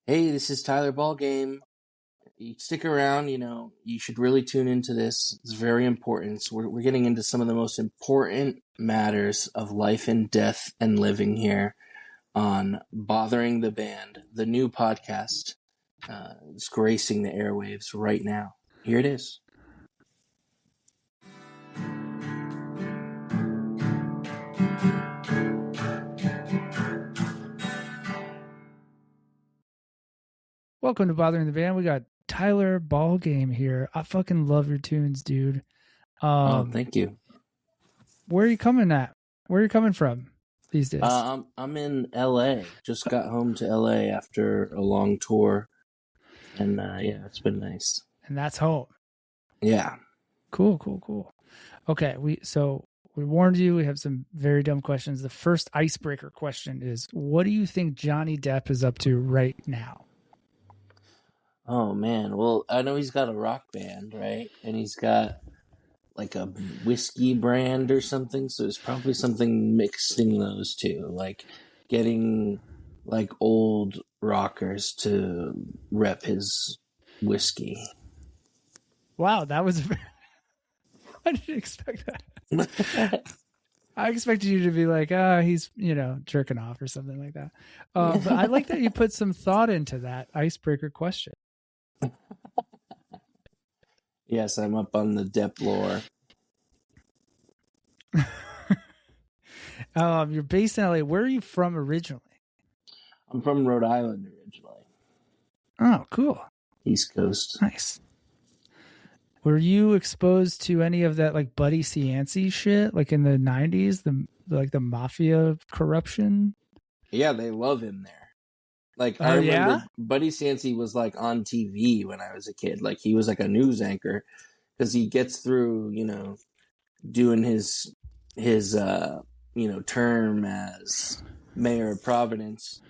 Hey, this is Tyler Ballgame. You stick around, you should really tune into this. It's very important. So we're getting into some of the most important matters of life and death and living here on Bothering the Band, the new podcast. It's gracing the airwaves right now. Here it is. Welcome to Bothering the Band. We got Tyler Ballgame here. I fucking love your tunes, dude. Thank you. Where are you coming at? Where are you coming from these days? I'm in LA. Just got home to LA after a long tour. And yeah, it's been nice. And that's home. Yeah. Cool. Okay, we warned you. We have some very dumb questions. The first icebreaker question is, what do you think Johnny Depp is up to right now? Oh, man. Well, I know he's got a rock band, right? And he's got like a whiskey brand or something. So it's probably something mixing those two, like getting like old rockers to rep his whiskey. Wow, that was... I didn't expect that. I expected you to be like, he's, jerking off or something like that. But I like that you put some thought into that icebreaker question. Yes, I'm up on the Depp lore. You're based in LA. Where are you from originally? I'm from Rhode Island originally. Oh, cool. East Coast. Nice. Were you exposed to any of that like Buddy Cianci shit, like in the 90s, the mafia corruption? Yeah, they love him there. Like, I remember Buddy Cianci was like on TV when I was a kid. Like, he was like a news anchor because he gets through, doing his term as mayor of Providence,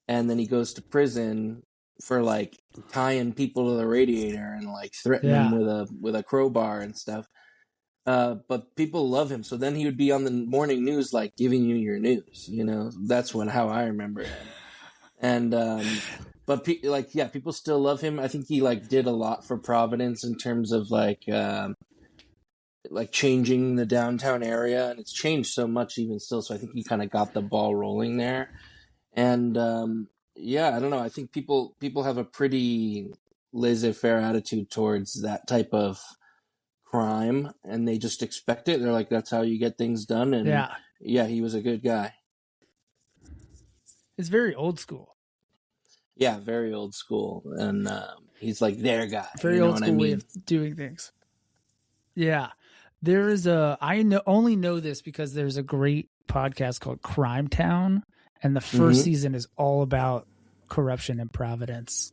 and then he goes to prison for like tying people to the radiator and like threatening them with a crowbar and stuff. But people love him, so then he would be on the morning news, like giving you your news. That's how I remember him. And but people still love him. I think he like did a lot for Providence in terms of like changing the downtown area, and it's changed so much even still. So I think he kind of got the ball rolling there. And I don't know. I think people have a pretty laissez-faire attitude towards that type of crime, and they just expect it. They're like, that's how you get things done. And yeah, he was a good guy. It's very old school. Yeah, very old school, and he's like their guy. Very old school way of doing things. Yeah, there is only know this because there's a great podcast called Crime Town, and the first season is all about corruption in Providence.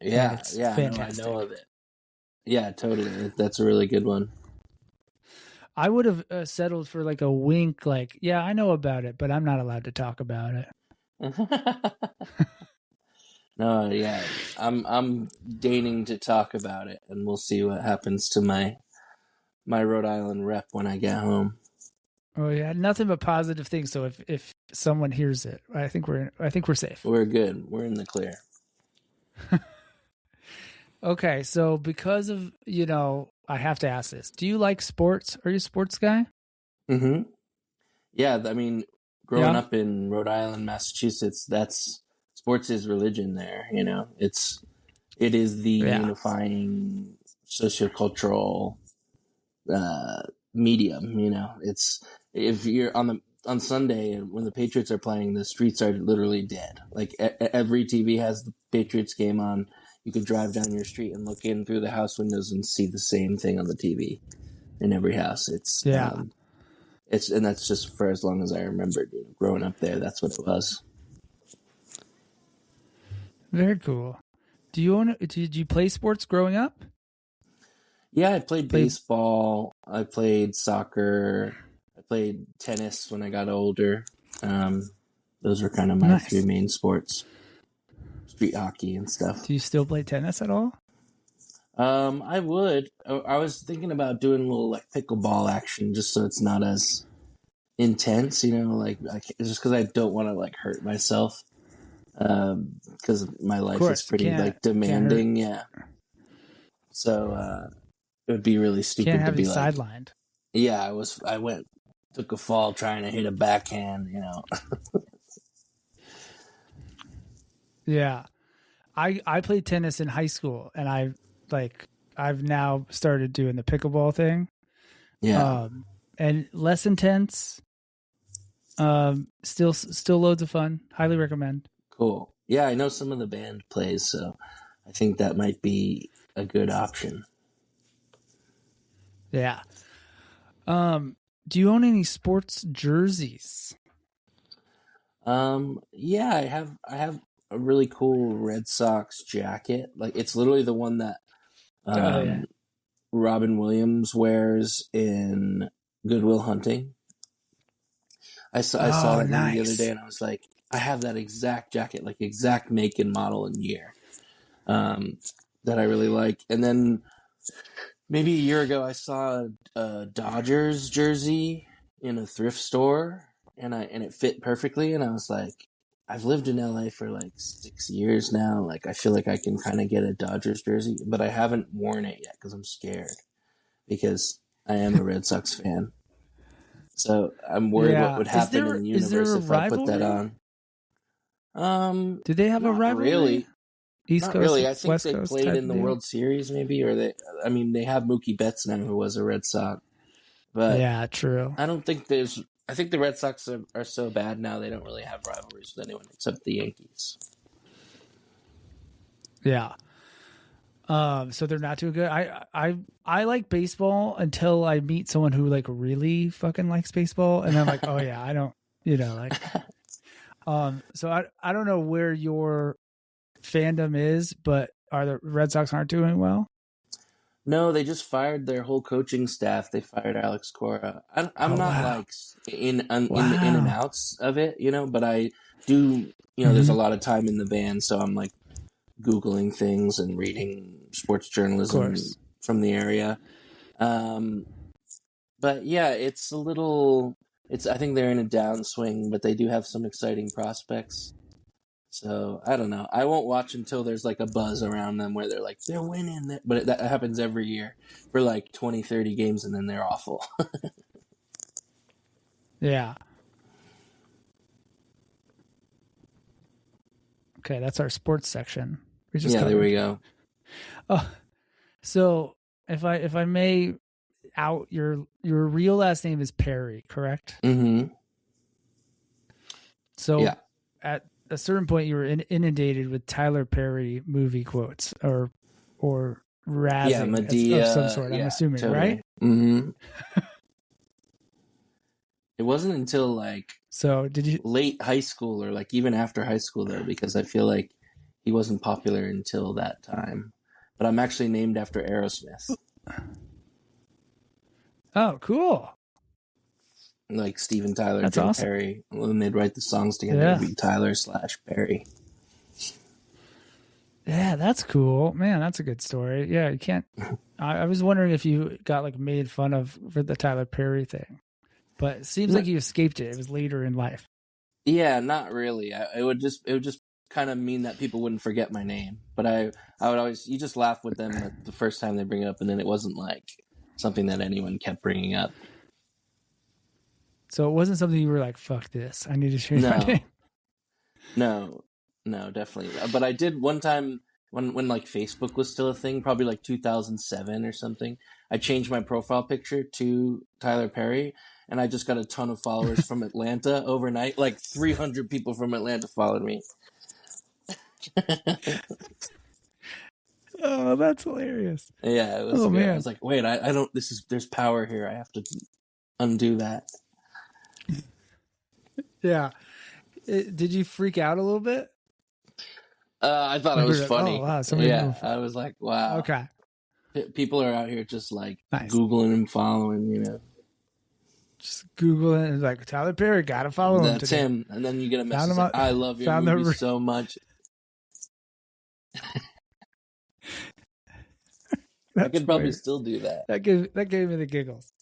Yeah, it's fantastic. I know of it. Yeah, totally. That's a really good one. I would have settled for like a wink, like, yeah, I know about it, but I'm not allowed to talk about it. No, yeah, I'm deigning to talk about it, and we'll see what happens to my Rhode Island rep when I get home. Oh yeah, nothing but positive things. So if someone hears it, I think we're safe. We're good. We're in the clear. Okay, so because of I have to ask this: do you like sports? Are you a sports guy? Mm-hmm. Yeah, I mean, growing up in Rhode Island, Massachusetts, sports is religion there. It is the unifying sociocultural medium. It's if you're on Sunday when the Patriots are playing, the streets are literally dead. Like every TV has the Patriots game on. You could drive down your street and look in through the house windows and see the same thing on the TV in every house. And that's just for as long as I remembered. Growing up there, that's what it was. Very cool. Did you play sports growing up? Yeah, I played baseball. I played soccer. I played tennis when I got older. Those were kind of my three main sports. Street hockey and stuff. Do you still play tennis at all? I would. I was thinking about doing a little like pickleball action, just so it's not as intense. Just because I don't want to like hurt myself. because my Of life is course, pretty like can't hurt. demanding. Yeah. So it would be really Can't stupid to have you be like, sidelined. yeah, took a fall trying to hit a backhand, you know. Yeah. I played tennis in high school, and I've now started doing the pickleball thing. Yeah, And less intense. Still loads of fun. Highly recommend. cool. Yeah, I know some of the band plays, so I think that might be a good option. Yeah. Do you own any sports jerseys? Yeah, I have a really cool Red Sox jacket. Like it's literally the one that Oh yeah. um Robin Williams wears in Good Will Hunting. I saw Oh, that movie the other day, nice. and I was like, I have that exact jacket, like exact make and model and year, um, that I really like. And then maybe a year ago, I saw a Dodgers jersey in a thrift store, and it fit perfectly. And I was like, I've lived in LA for like 6 years now. Like, I feel like I can kind of get a Dodgers jersey, but I haven't worn it yet because I'm scared because I am a Red Sox fan. So I'm worried what Yeah. would happen in the Is there universe a if I put that rivalry? on. Do they have a Not rivalry? really. East Not Coast, really. I think West they Coast played type in of the deal? World Series, maybe, or they. I mean, they have Mookie Betts now, who was a Red Sox, but Yeah, true. I don't think there's. I think the Red Sox are so bad now they don't really have rivalries with anyone except the Yankees. Yeah. So they're not too good. I like baseball until I meet someone who like really fucking likes baseball, and I'm like, oh yeah, I don't, like. So I don't know where your fandom is, but are the Red Sox aren't doing well? No, they just fired their whole coaching staff. They fired Alex Cora. I'm Oh not wow, like in the in and wow. outs of it, but I do. There's a Mm-hmm. lot of time in the band, so I'm like Googling things and reading sports Of journalism course. from the area. Um, but yeah, it's a little. I think they're in a downswing, but they do have some exciting prospects. So I don't know. I won't watch until there's like a buzz around them where they're like they're winning, but that happens every year for like 20, 30 games, and then they're awful. Yeah. Okay, that's our sports section. We just Yeah, there we covered. go. Oh, so if I may out your real last name is Perry, correct? Mm-hmm. So Yeah, at a certain point, you were inundated with Tyler Perry movie quotes or yeah, razzing of some Medea. sort. I'm Yeah, assuming, right? totally. Mm-hmm. It wasn't until like So did you? late high school or like even after high school though, because I feel like he wasn't popular until that time. But I'm actually named after Aerosmith. Oh, cool. Like Steven Tyler, That's Joe awesome. Perry. When they'd write the songs together, it'd Yeah, be Tyler/Perry. yeah, that's cool, man. That's a good story. Yeah, you can't. I was wondering if you got like made fun of for the Tyler Perry thing, but it seems No, like you escaped it. It was later in life. yeah, not really. It would just kind of mean that people wouldn't forget my name. But I would always you just laugh with them at the first time they bring it up, and then it wasn't like something that anyone kept bringing up. So it wasn't something you were like, "Fuck this! I need to change my name." No, no, no, definitely. But I did one time when like Facebook was still a thing, probably like 2007 or something. I changed my profile picture to Tyler Perry, and I just got a ton of followers from Atlanta overnight. Like 300 people from Atlanta followed me. Oh, that's hilarious. Yeah, it was Oh good. I man. was like, wait, I don't. There's power here. I have to undo that. Yeah. Did you freak out a little bit? I thought it Like we was were like, oh funny. wow, somebody's Yeah, moving. I was like, wow, Okay, people are out here just like nice. Googling and following. Just Google it and like Tyler Perry. Gotta follow him That's today. him. And then you get a Found message him like, out. I love your Found movie the. so much. I That's could probably hilarious. still do that. That gave me the giggles.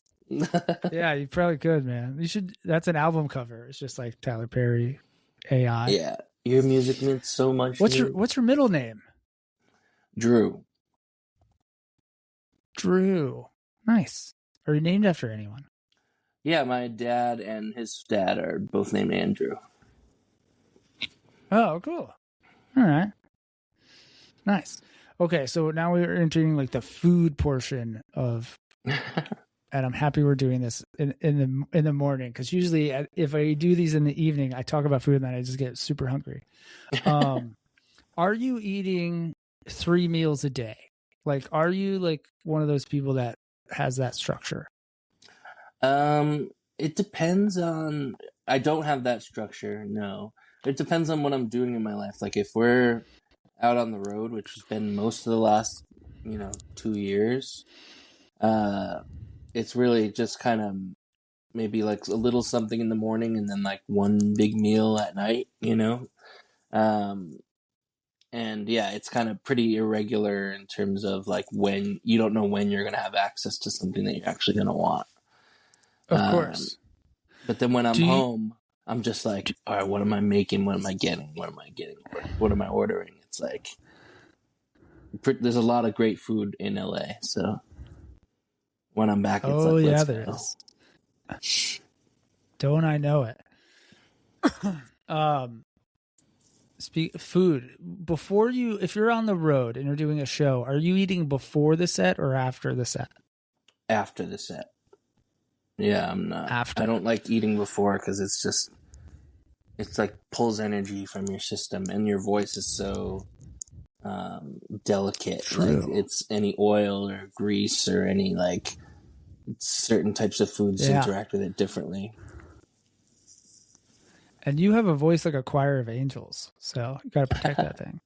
Yeah, you probably could, man. You should. That's an album cover. It's just like Tyler Perry, AI. Yeah. Your music means so much to me. What's your middle name? Drew. Drew. Nice. Are you named after anyone? Yeah, my dad and his dad are both named Andrew. Oh, cool. All right. Nice. Okay, so now we're entering like the food portion of, and I'm happy we're doing this in the morning, because usually if I do these in the evening, I talk about food and then I just get super hungry. Are you eating 3 meals a day? Like, are you like one of those people that has that structure? It depends on. I don't have that structure. No, it depends on what I'm doing in my life. Like if we're out on the road, which has been most of the last, 2 years, it's really just kind of maybe like a little something in the morning and then like one big meal at night. Um, and yeah, it's kind of pretty irregular in terms of like when you don't know when you're gonna have access to something that you're actually gonna want. Of Um, course. but then when I'm Do you home, I'm just like, all right, what am I making? What am I getting? What am I getting? What am I ordering? It's like there's a lot of great food in LA, so when I'm back, it's Oh like, yeah, let's there go. is. Don't I know it? um Speak food before you, if you're on the road and you're doing a show, are you eating before the set or after the set? After the set. Yeah, I'm not. I After. don't like eating before because it's like pulls energy from your system, and your voice is so delicate. Like True. it's any oil or grease or any like certain types of foods Yeah. interact with it differently. And you have a voice like a choir of angels, so you got to protect that thing.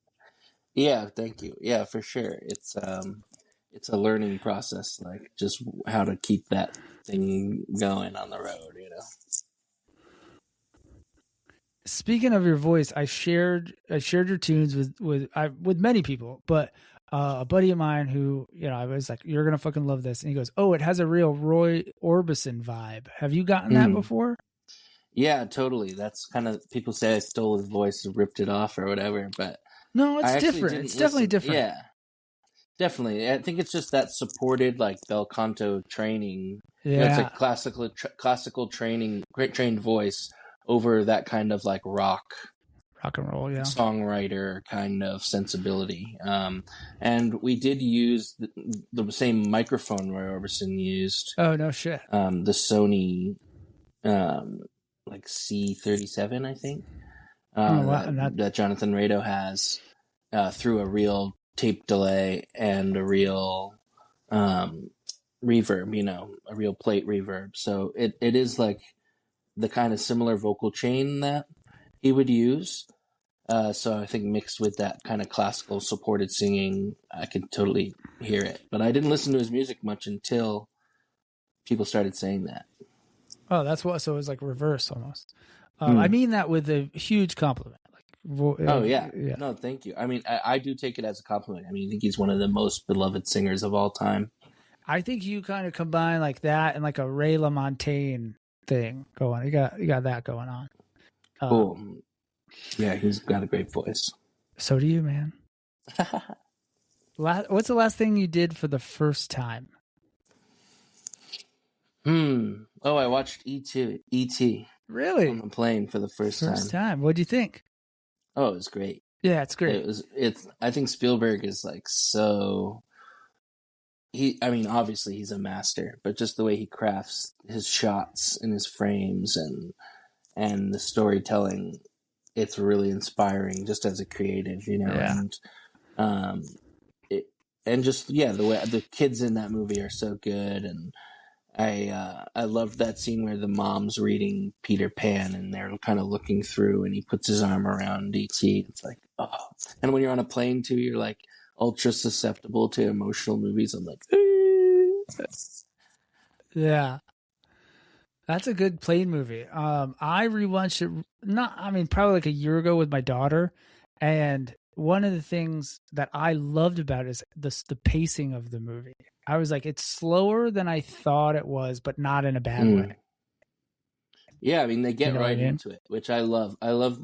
Yeah, thank you. Yeah, for sure. It's a learning process, like just how to keep that thing going on the road. Speaking of your voice, I shared your tunes with many people, but a buddy of mine who, I was like, "You're gonna fucking love this," and he goes, "Oh, it has a real Roy Orbison vibe." Have you gotten that Mm. before? Yeah, totally. That's kind of people say I stole his voice, ripped it off, or whatever, but No, I it's actually different. didn't It's definitely listen. different. Yeah, definitely. I think it's just that supported like bel canto training. It's Yeah, like classical training, great trained voice over that kind of like rock rock and roll. Yeah. songwriter kind of sensibility. And we did use the same microphone Roy Orbison used, Oh no shit. the Sony like C37, I think, Oh wow. that And that. that Jonathan Rado has, through a real tape delay and a real reverb, a real plate reverb. So it is like the kind of similar vocal chain that he would use. So I think mixed with that kind of classical supported singing, I could totally hear it. But I didn't listen to his music much until people started saying that. Oh, that's what. So it was like reverse almost. I Hmm. mean that with a huge compliment. Oh yeah, Yeah. no, thank you. I mean, I do take it as a compliment. I mean, I think he's one of the most beloved singers of all time. I think you kind of combine like that and like a Ray LaMontagne thing going. You got that going on. Cool. Yeah, he's got a great voice. So do you, man. What's the last thing you did for the first time? Oh, I watched E.T. on Really? the plane for the first First time. time. What'd you think? Oh, it was great. Yeah, it's great. It's I think Spielberg is like so I mean, obviously he's a master, but just the way he crafts his shots and his frames and the storytelling, it's really inspiring just as a creative. Yeah. And um it, and just yeah, the way the kids in that movie are so good. And I loved that scene where the mom's reading Peter Pan and they're kind of looking through and he puts his arm around E.T. It's like, oh. And when you're on a plane too, you're like ultra susceptible to emotional movies. I'm like, Yeah. That's a good plane movie. I rewatched it probably like a year ago with my daughter, and one of the things that I loved about it is the pacing of the movie. I was like, it's slower than I thought it was, but not in a bad way. Yeah, I mean they You get know what I right mean? into it, which I love. I love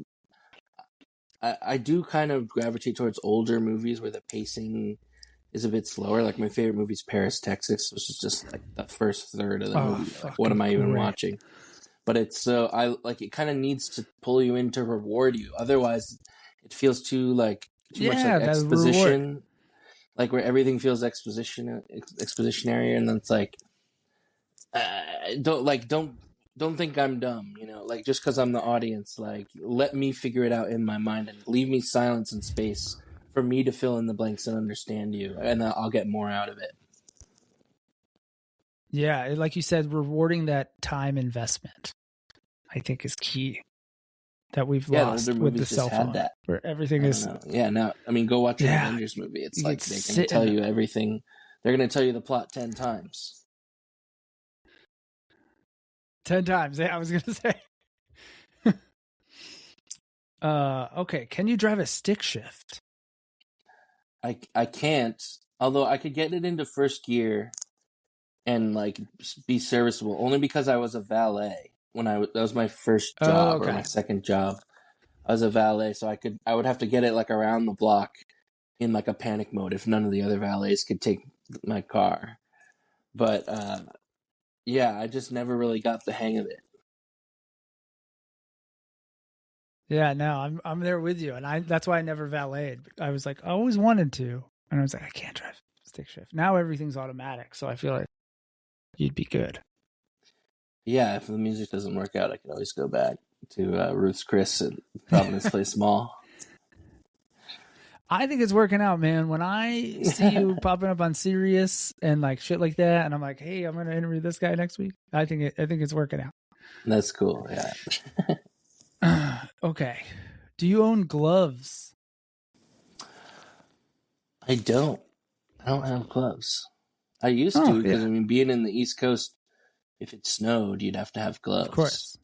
I do kind of gravitate towards older movies where the pacing is a bit slower. Like my favorite movie is Paris, Texas, which is just like the first third of the Oh, movie. Like, what fucking am I even great. watching? But it's so I like it kind of needs to pull you in to reward you. Otherwise, it feels too much like Yeah, that reward. exposition, like where everything feels expositionary, and then it's like don't think I'm dumb, like just because I'm the audience, like let me figure it out in my mind and leave me silence and space for me to fill in the blanks and understand you, and I'll get more out of it. Yeah, like you said, rewarding that time investment, I think, is key. That we've Yeah, the lost older with the movies just cell had phone, that. where everything I don't is. know. Yeah, now I mean, go watch an Yeah, Avengers movie. It's you like could they're going to sit tell in. you everything. They're going to tell you the plot 10 times. 10 times. Yeah, I was gonna say. Okay. Can you drive a stick shift? I can't. Although I could get it into first gear and like be serviceable, only because I was a valet that was my first Oh, job or my okay. second job. I was a valet, so I would have to get it like around the block in like a panic mode if none of the other valets could take my car. But yeah, I just never really got the hang of it. Yeah, no, I'm there with you, and that's why I never valeted. I was like, I always wanted to, and I was like, I can't drive stick shift. Now everything's automatic, so I feel like you'd be good. Yeah, if the music doesn't work out, I can always go back to Ruth's Chris at Providence Place Mall. I think it's working out, man. When I see you popping up on Sirius and like shit like that, and I'm like, hey, I'm gonna interview this guy next week. I think it's working out. That's cool. Yeah. Okay. Do you own gloves? I don't. I don't have gloves. I used Oh to because yeah, I mean, being in the East Coast, if it snowed, you'd have to have of gloves. course.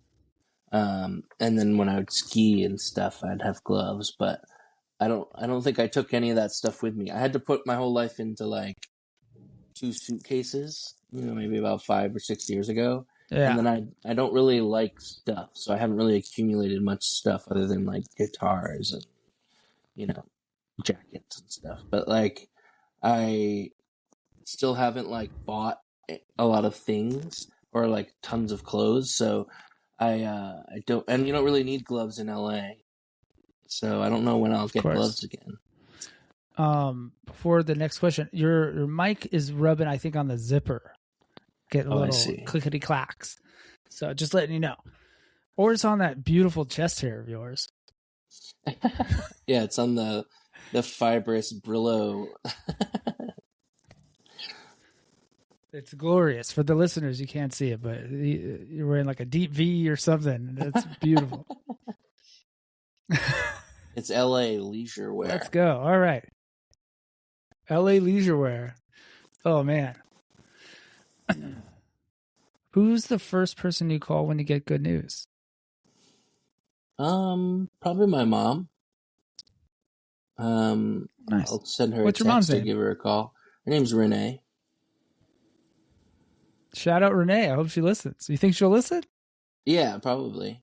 And then when I would ski and stuff, I'd have gloves. But I don't think I took any of that stuff with me. I had to put my whole life into like 2 suitcases, maybe about 5 or 6 years ago. And Yeah, then I don't really like stuff, so I haven't really accumulated much stuff other than like guitars and you know jackets and stuff. But like I still haven't like bought a lot of things or like tons of clothes, so I don't, and you don't really need gloves in LA, so I don't know when I'll of get course. gloves again. Before the next question, your mic is rubbing, I think, on the zipper. Get a Oh, I little see. clickety clacks. So just letting you know. Or it's on that beautiful chest hair of yours. Yeah, it's on the fibrous Brillo. It's glorious. For the listeners, you can't see it, but you're wearing like a deep V or something. It's beautiful. It's LA leisure Let's wear. go. All right. LA leisure wear. Oh man. Who's the first person you call when you get good news? Probably my mom. Nice. I'll send her a What's your mom's text or name? give her a call. Her name's Renee. Shout out Renee. I hope she listens. You think she'll listen? Yeah, probably.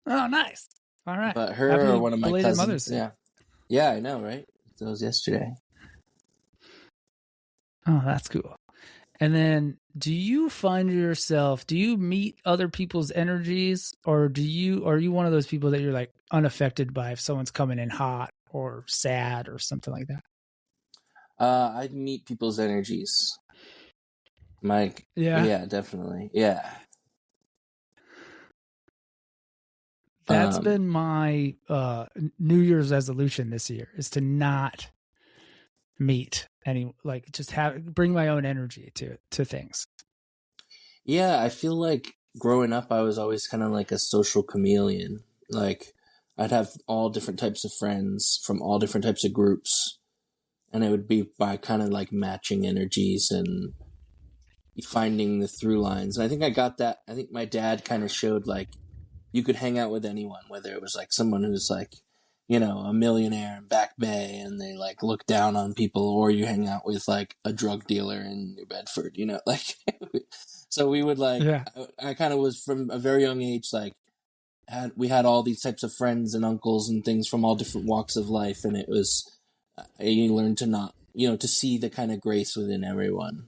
Oh, nice. All right. But her or Happy one of my belated cousins. Mother's Day. Yeah. Yeah, I know, right? That was yesterday. Oh, that's cool. And then do you meet other people's energies, or are you one of those people that you're like unaffected by if someone's coming in hot or sad or something like that? I meet people's energies. Mike. Yeah. Yeah, definitely. Yeah. That's Um, been my New Year's resolution this year, is to not meet any, like, just bring my own energy to things. yeah, I feel like growing up, I was always kind of like a social chameleon. Like, I'd have all different types of friends from all different types of groups, and it would be by kind of like matching energies and finding the through lines. And I think I got that. I think my dad kind of showed like you could hang out with anyone, whether it was like someone who's like, a millionaire in Back Bay and they like look down on people, or you hang out with like a drug dealer in New Bedford, like, so we would like, Yeah. I kind of was from a very young age, like had all these types of friends and uncles and things from all different walks of life, and it was you learn to not, to see the kind of grace within everyone.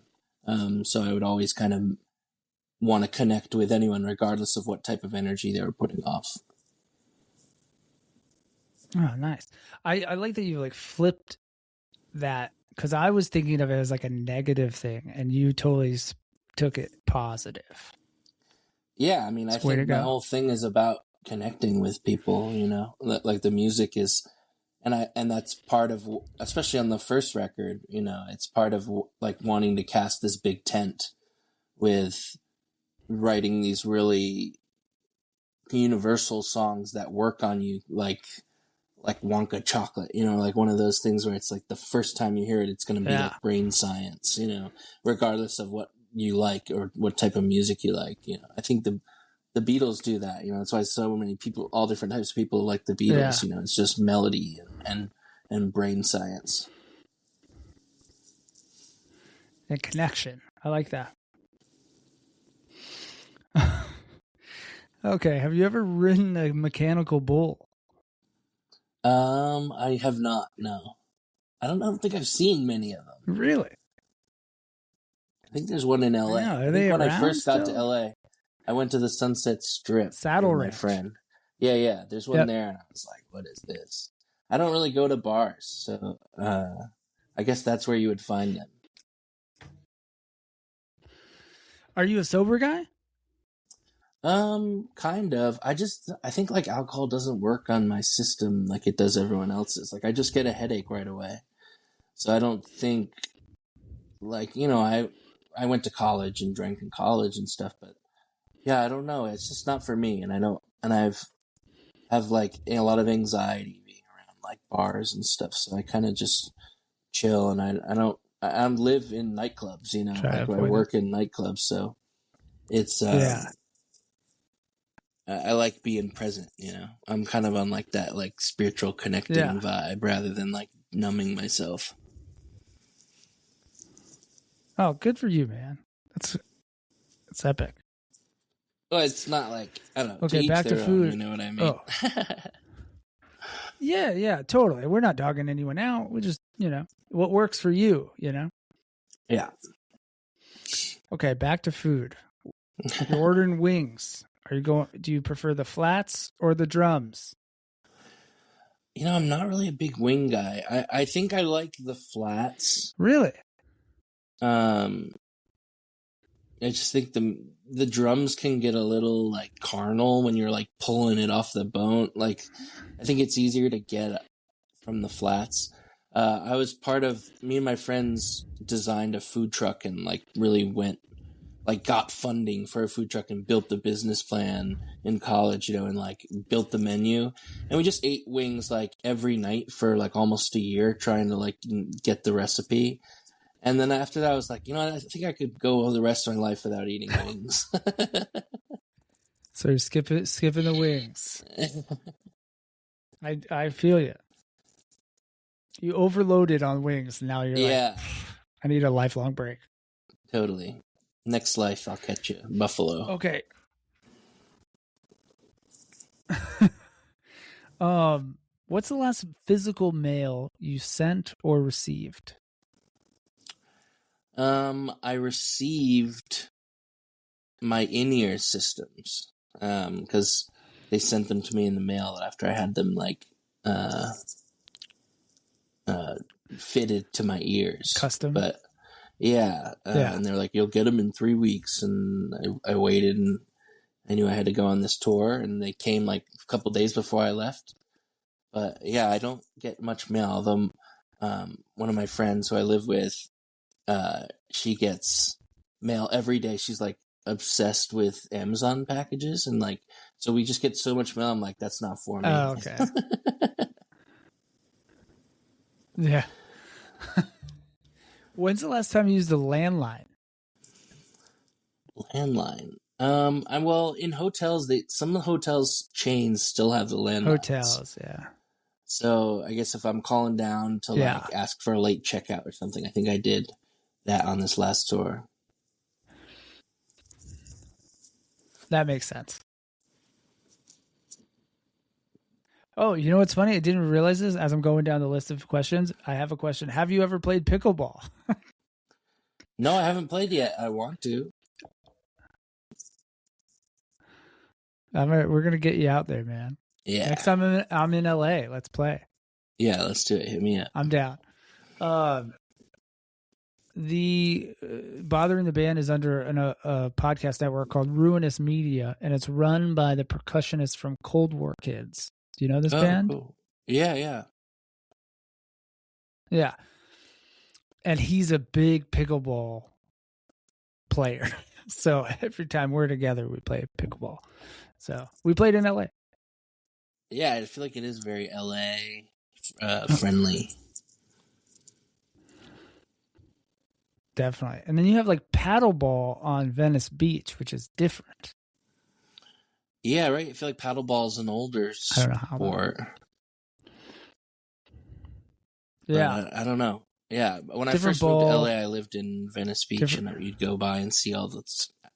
So I would always kind of want to connect with anyone, regardless of what type of energy they were putting off. Oh, nice. I like that you like flipped that, because I was thinking of it as like a negative thing, and you totally took it positive. Yeah, I mean, I think my whole thing is about connecting with people. Like the music is, and that's part of, especially on the first record. It's part of like wanting to cast this big tent with writing these really universal songs that work on you, like Wonka chocolate, like one of those things where it's like the first time you hear it, it's going to be like brain science, regardless of what you like or what type of music you like. I think the Beatles do that. That's why so many people, all different types of people, like the Beatles. It's just melody and brain science and connection. I like that. Okay, have you ever ridden a mechanical bull? I have not. No, I don't think I've seen many of them. Really? I think there's one in LA. I think when I first still? got to LA, I went to the Sunset Strip Saddle with Ranch. my friend. Yeah. There's one there, and I was like, "What is this?" I don't really go to bars, so I guess that's where you would find them. Are you a sober guy? Kind of. I think like alcohol doesn't work on my system like it does everyone else's. Like I just get a headache right away. So I don't think, like, I went to college and drank in college and stuff, but yeah, I don't know. It's just not for me. And I've have like a lot of anxiety being around like bars and stuff. So I kind of just chill, and I live in nightclubs, like I work in nightclubs. So it's, I like being present, I'm kind of on like that, like spiritual connecting vibe rather than like numbing myself. Oh, good for you, man. It's epic. Well, it's not like, I don't know. Okay, to back to food. Own, you know what I mean? Oh. Yeah, totally. We're not dogging anyone out. We just, what works for you, Yeah. Okay, back to food. You're ordering wings. Do you prefer the flats or the drums? I'm not really a big wing guy. I think I like the flats. Really? I just think the drums can get a little like carnal when you're like pulling it off the bone. Like, I think it's easier to get from the flats. I was part of, me and my friends designed a food truck and like really got funding for a food truck and built the business plan in college, and like built the menu, and we just ate wings like every night for like almost a year trying to like get the recipe. And then after that I was like, I think I could go the rest of my life without eating wings. So you're skipping the wings. I feel you. You overloaded on wings. Now you're like, I need a lifelong break. Totally. Next life, I'll catch you. Buffalo. Okay. What's the last physical mail you sent or received? I received my in-ear systems, because they sent them to me in the mail after I had them like fitted to my ears. Custom. But and they're like, you'll get them in 3 weeks, and I waited, and I knew I had to go on this tour, and they came like a couple days before I left. But yeah, I don't get much mail. Although one of my friends who I live with, she gets mail every day. She's like obsessed with Amazon packages, and like, so we just get so much mail. I'm like, that's not for me. Oh, okay. Yeah. When's the last time you used a landline? Landline. Well, in hotels, some of the hotels chains still have the landlines. Hotels, yeah. So I guess if I'm calling down to like ask for a late checkout or something, I think I did that on this last tour. That makes sense. Oh, you know what's funny? I didn't realize this as I'm going down the list of questions. I have a question. Have you ever played pickleball? No, I haven't played yet. I want to. We're gonna get you out there, man. Next Yeah. time I'm in LA, let's play. Yeah, let's do it. Hit me up. I'm down. Um, the Bothering the Band is under a podcast network called Ruinous Media, and it's run by the percussionist from Cold War Kids. Do you know this Oh, band? cool. Yeah, yeah. Yeah, and he's a big pickleball player. So every time we're together, we play pickleball. So we played in LA. Yeah, I feel like it is very LA friendly. Definitely. And then you have like paddleball on Venice Beach, which is different. Yeah, right. I feel like paddleball is an older I don't know how sport. Yeah. But I don't know. Yeah, when I Different first moved to ball. LA, I lived in Venice Beach, and you'd go by and see all the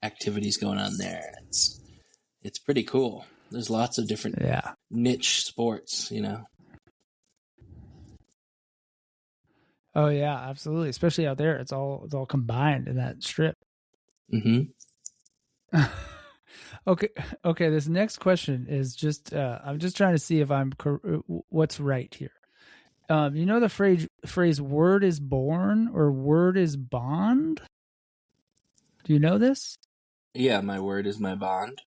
activities going on there. It's pretty cool. There's lots of different niche sports, you know. Oh yeah, absolutely. Especially out there, it's all combined in that strip. Mm-hmm. Okay. This next question is just I'm just trying to see if I'm what's right here. You know the phrase "word is born" or "word is bond"? Do you know this? Yeah, my word is my bond.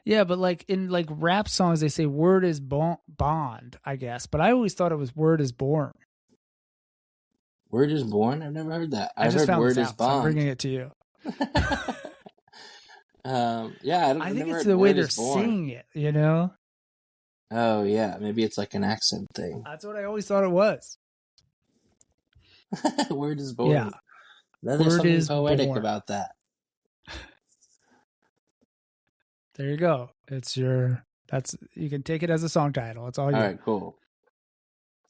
Yeah, but like in like rap songs, they say "word is bond," I guess. But I always thought it was "word is born." Word is born? I've never heard that. I've just heard found word this is out, so I'm bond. bringing it to you. Yeah, I think never it's heard the way word they're is born. singing it, you know? Oh, yeah. Maybe it's like an accent thing. That's what I always thought it was. Word is born. Yeah. There's Word something is poetic born. about that. There you go. You can take it as a song title. It's all you. All right, cool.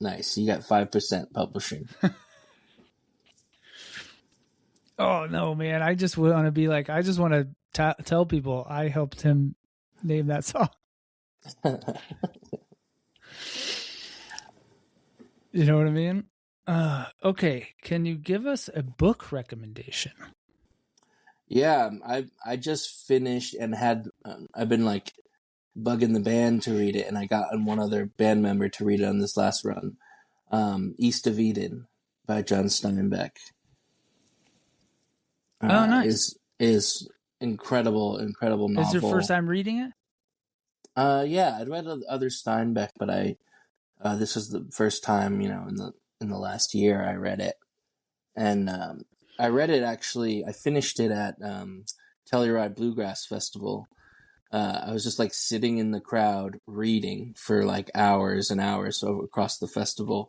Nice. You got 5% publishing. Oh no, man! I just want to be like, I just want to tell people I helped him name that song. You know what I mean? Okay, can you give us a book recommendation? Yeah, I just finished and had I've been like bugging the band to read it, and I got one other band member to read it on this last run. East of Eden by John Steinbeck. Oh, nice. Is incredible novel. Is your first time reading it? Yeah, I'd read other Steinbeck, but this was the first time, you know, in the last year I read it, and I read it actually. I finished it at Telluride Bluegrass Festival. I was just like sitting in the crowd reading for like hours and hours across the festival,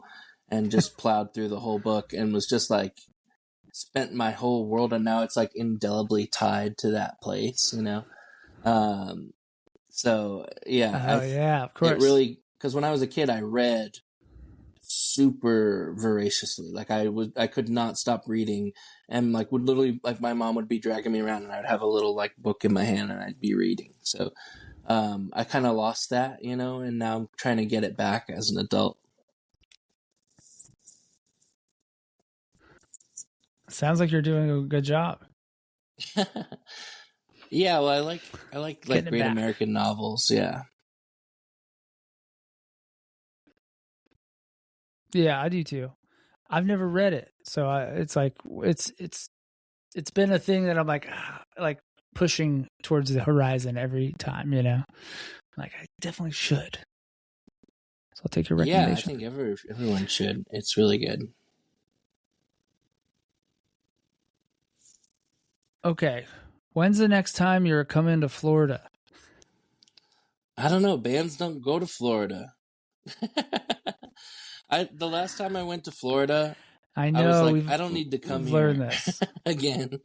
and just plowed through the whole book, and was just like spent my whole world, and now it's like indelibly tied to that place, you know. So yeah, yeah, of course. It really, because when I was a kid, I read super voraciously. Like I could not stop reading, and like would literally, like my mom would be dragging me around, and I'd have a little like book in my hand, and I'd be reading. So I kind of lost that, you know, and now I'm trying to get it back as an adult. Sounds like you're doing a good job. Yeah, well, I like great American novels. Yeah. Yeah, I do too. I've never read it, so it's like it's been a thing that I'm like pushing towards the horizon every time, you know. Like I definitely should. So I'll take your recommendation. Yeah, I think everyone should. It's really good. Okay, when's the next time you're coming to Florida? I don't know. Bands don't go to Florida. The last time I went to Florida, I know, I was like, I don't need to come here this. again.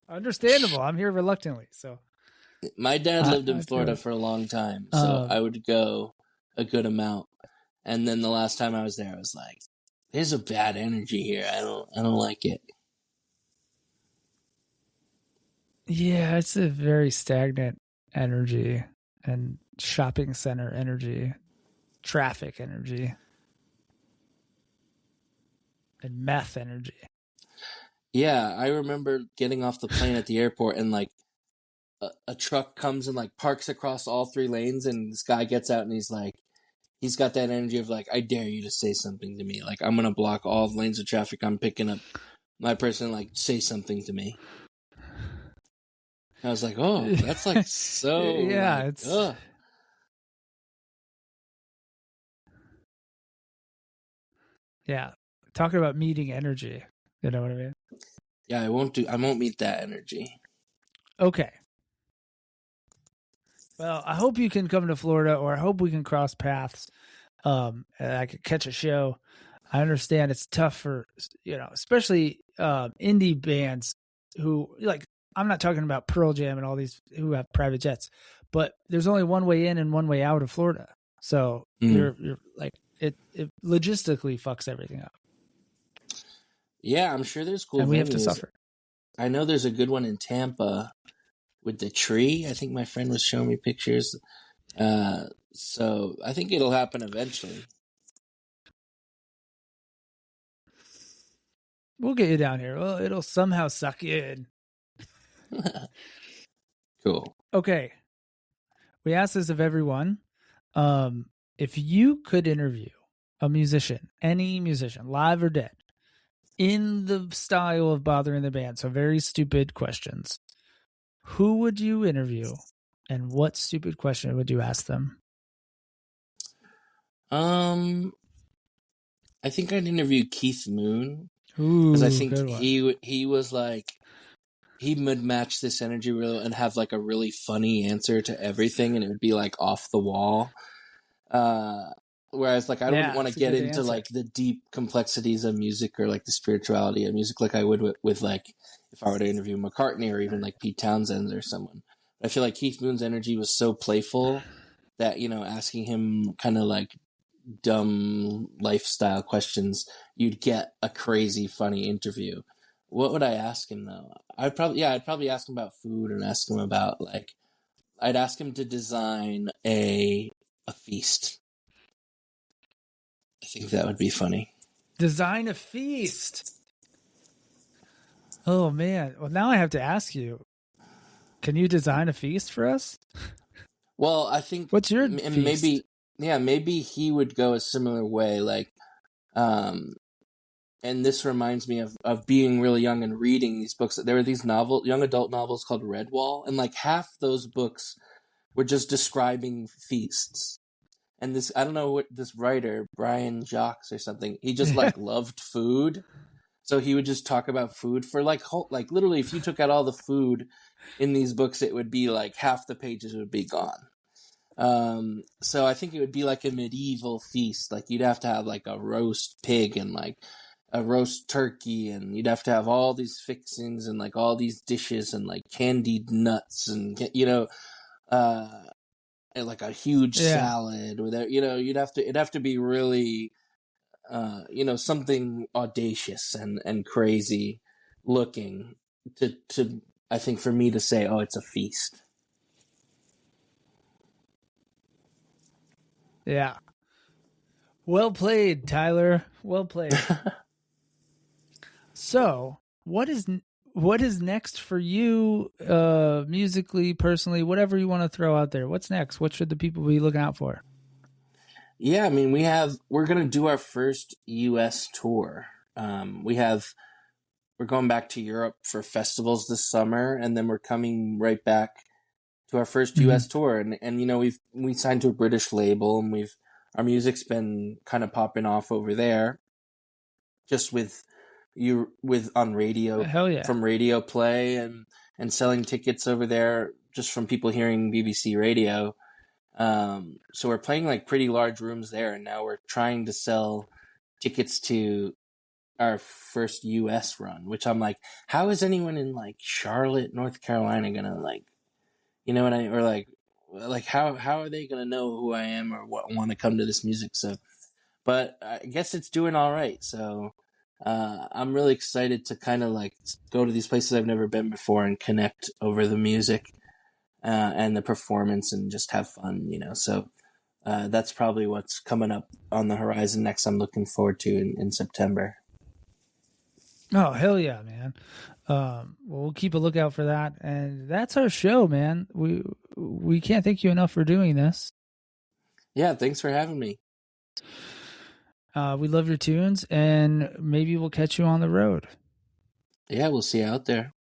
Understandable. I'm here reluctantly. So my dad lived in Florida for a long time, so I would go a good amount. And then the last time I was there, I was like, "There's a bad energy here. I don't like it." Yeah, it's a very stagnant energy and shopping center energy, traffic energy, and meth energy. Yeah, I remember getting off the plane at the airport and like a truck comes and like parks across all three lanes, and this guy gets out and he's got that energy of like, I dare you to say something to me. Like, I'm gonna block all the lanes of traffic. I'm picking up my person, like, say something to me. I was like, oh, that's like so Yeah, like, it's ugh. yeah. Talking about meeting energy. You know what I mean? Yeah, I won't meet that energy. Okay. Well, I hope you can come to Florida, or I hope we can cross paths. And I could catch a show. I understand it's tough for, especially indie bands who like. I'm not talking about Pearl Jam and all these who have private jets, but there's only one way in and one way out of Florida. So Mm. you're like it logistically fucks everything up, Yeah, I'm sure there's cool and we have to venues. suffer. I know there's a good one in Tampa with the tree. I think my friend was showing me pictures. So I think it'll happen eventually. We'll get you down here. Well, it'll somehow suck you in. Cool. Okay, we asked this of everyone. If you could interview a musician, any musician, live or dead, in the style of Bothering the Band, so very stupid questions, who would you interview, and what stupid question would you ask them? Um, I think I'd interview Keith Moon because I Ooh, think good one. he was like he would match this energy really and have like a really funny answer to everything, and it would be like off the wall. Uh, Whereas like I wouldn't Yeah, want to it's a get good into answer. like the deep complexities of music or like the spirituality of music like I would with like if I were to interview McCartney or even like Pete Townsend or someone. I feel like Keith Moon's energy was so playful that asking him kind of like dumb lifestyle questions, you'd get a crazy funny interview. What would I ask him though? I'd probably ask him about food and ask him about like I'd ask him to design a feast. I think that would be funny. Design a feast. Oh man. Well, now I have to ask you. Can you design a feast for us? Well, I think What's your and feast? maybe he would go a similar way like um and this reminds me of being really young and reading these books. There were these young adult novels called Redwall, and like half those books were just describing feasts. And this, I don't know what this writer, Brian Jacques or something, he just like loved food. So he would just talk about food for like like literally if you took out all the food in these books, it would be like half the pages would be gone. So I think it would be like a medieval feast. Like you'd have to have like a roast pig and like a roast turkey, and you'd have to have all these fixings and like all these dishes and like candied nuts and uh, and like a huge Yeah. salad with it. It'd have to be really something audacious and crazy looking to I think for me to say, oh, it's a feast. Yeah. Well played, Tyler. Well played. So, what is next for you musically, personally, whatever you want to throw out there? What's next? What should the people be looking out for? Yeah, I mean, we're gonna do our first U.S. tour. We're going back to Europe for festivals this summer, and then we're coming right back to our first Mm-hmm. U.S. tour. And we signed to a British label, and our music's been kind of popping off over there, just with on radio Hell yeah. from radio play and selling tickets over there just from people hearing BBC radio. So we're playing like pretty large rooms there, and now we're trying to sell tickets to our first US run, which I'm like, how is anyone in like Charlotte, North Carolina gonna like, what I or like how are they gonna know who I am or what want to come to this music? So, but I guess it's doing all right. So I'm really excited to kind of like go to these places I've never been before and connect over the music and the performance and just have fun, you know. So that's probably what's coming up on the horizon next. I'm looking forward to in September. Oh, hell yeah, man. We'll keep a lookout for that. And that's our show, man. We can't thank you enough for doing this. Yeah, thanks for having me. We love your tunes, and maybe we'll catch you on the road. Yeah, we'll see you out there.